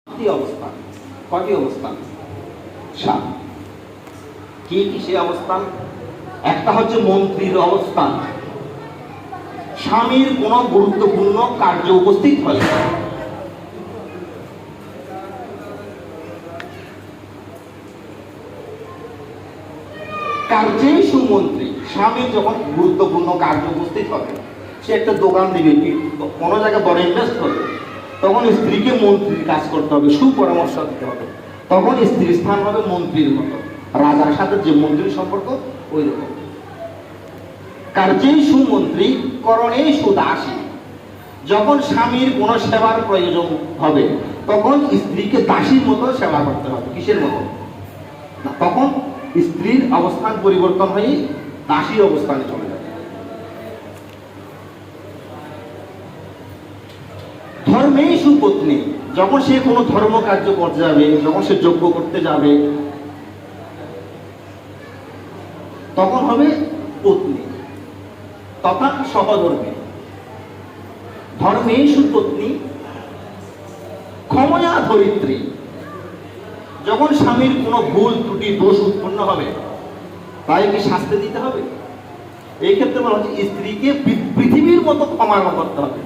অবস্থান কয়টি অবস্থান? সাত। কি কি সে অবস্থান? একটা হচ্ছে মন্ত্রীর অবস্থান। স্বামীর কোন গুরুত্বপূর্ণ কার্য উপস্থিত হলে কার্যেই সুমন্ত্রী। স্বামীর যখন গুরুত্বপূর্ণ কার্য উপস্থিত হবে, সে একটা দোকান দিবে, কোনো জায়গায় বড় ইনভেস্ট করবে, তখন স্ত্রীকে মন্ত্রীর কাজ করতে হবে, সুপরামর্শ দিতে হবে। তখন স্ত্রীর স্থান হবে মন্ত্রীর মতো, রাজার সাথে যে মন্ত্রীর সম্পর্ক ওই রকম। কার্যেই সুমন্ত্রী, করণেই সুদাসী। যখন স্বামীর কোন সেবার প্রয়োজন হবে, তখন স্ত্রীকে দাসীর মতো সেবা করতে হবে। কিসের মতো? তখন স্ত্রীর অবস্থান পরিবর্তন হয়ে দাসীর অবস্থানে চলে যাবে। ধর্মেই সুপত্নী। যখন সে কোনো ধর্ম কার্য করতে যাবে, যখন সে যজ্ঞ করতে যাবে, তখন হবে পত্নী তথা সহধর্মী। ধর্মেই সুপত্নী, ক্ষময়া ধরিত্রী। যখন স্বামীর কোনো ভুল ত্রুটি দোষ উৎপন্ন হবে, তাই কি শাস্তি দিতে হবে? এই ক্ষেত্রে বলা হচ্ছে স্ত্রীকে পৃথিবীর মতো ক্ষমা করতে হবে।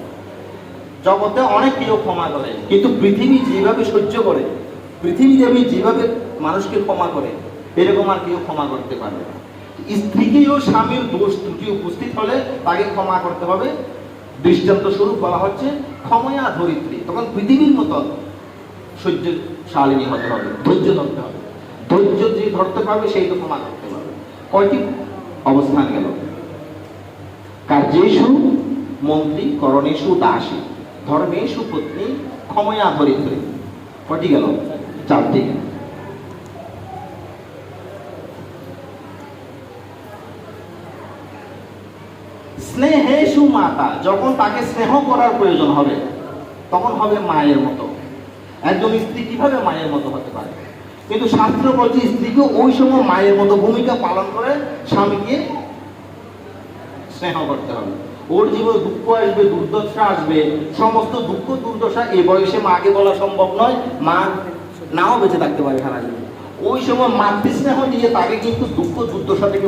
জগতে অনেক কেউ ক্ষমা করে, কিন্তু পৃথিবী যেভাবে সহ্য করে, পৃথিবী দেবী যেভাবে মানুষকে ক্ষমা করে, এরকম আর কেউ ক্ষমা করতে পারবে না। স্ত্রীকেও স্বামীর দোষ ত্রুটি উপস্থিত হলে তাকে ক্ষমা করতে হবে। দৃষ্টান্ত স্বরূপ বলা হচ্ছে ক্ষময়া ধরিত্রী। তখন পৃথিবীর মতো সহ্যশালিনী হতে হবে, ধৈর্য ধরতে হবে। ধৈর্য যে ধরতে পারবে সেই তো ক্ষমা করতে পারবে। কয়টি অবস্থান গেল? কার্যেষু মন্ত্রী, করণেষু দাসী, ধর্মেষু পত্নী, ক্ষময়া ধরিত্রী। কয়টি গেল? চারটি গেল। স্নেহেষু মাতা। যখন তাকে স্নেহ করার প্রয়োজন হবে, তখন হবে মায়ের মতো। একজন স্ত্রী কিভাবে মায়ের মতো হতে পারে? কিন্তু শাস্ত্র বলছে স্ত্রীকে ওই সময় মায়ের মতো ভূমিকা পালন করে স্বামীকে স্নেহ করতে হবে। ওর জীবনে দুঃখ আসবে, দুর্দশা আসবে, সমস্ত দুঃখ দুর্দশা এই বয়সে মাকে বলা সম্ভব নয়, মা নাও বেঁচে থাকতে পারে সারা জীবন। ওই সময় মাতৃস্নেহ দিয়ে তাকে কিন্তু দুঃখ দুর্দশা থেকে